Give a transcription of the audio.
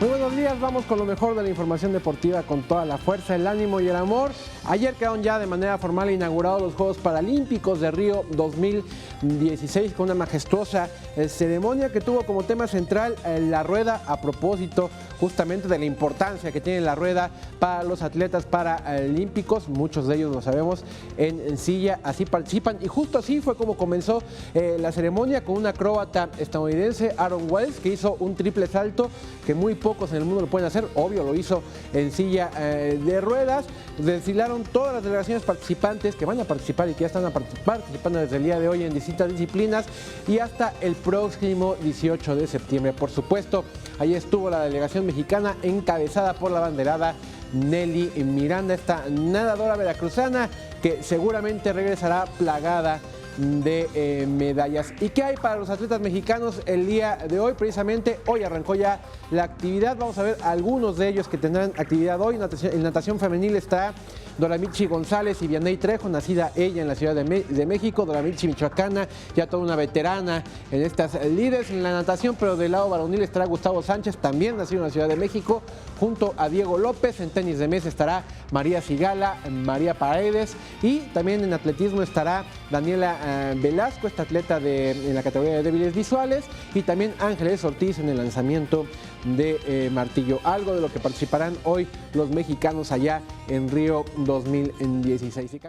Muy buenos días, vamos con lo mejor de la información deportiva con toda la fuerza, el ánimo y el amor. Ayer quedaron ya de manera formal inaugurados los Juegos Paralímpicos de Río 2016 con una majestuosa ceremonia que tuvo como tema central la rueda, a propósito justamente de la importancia que tiene la rueda para los atletas paralímpicos. Muchos de ellos, lo sabemos, en silla así participan, y justo así fue como comenzó la ceremonia con un acróbata estadounidense, Aaron Wells, que hizo un triple salto que muy pocos en el mundo lo pueden hacer. Obvio, lo hizo en silla de ruedas. Desfilaron todas las delegaciones participantes que van a participar y que ya están participando desde el día de hoy en distintas disciplinas y hasta el próximo 18 de septiembre. Por supuesto, ahí estuvo la delegación mexicana encabezada por la abanderada Nelly Miranda, esta nadadora veracruzana que seguramente regresará plagada de medallas. ¿Y qué hay para los atletas mexicanos el día de hoy? Precisamente hoy arrancó ya la actividad. Vamos a ver algunos de ellos que tendrán actividad hoy. En natación femenil está Doramichi González y Vianey Trejo, nacida ella en la Ciudad de México. Doramichi michoacana, ya toda una veterana en estas líderes. En la natación, pero del lado varonil, estará Gustavo Sánchez, también nacido en la Ciudad de México, junto a Diego López. En tenis de mesa estará María Sigala, María Paredes, y también en atletismo estará Daniela Velasco, esta atleta en la categoría de débiles visuales, y también Ángeles Ortiz en el lanzamiento de martillo. Algo de lo que participarán hoy los mexicanos allá en Río 2016.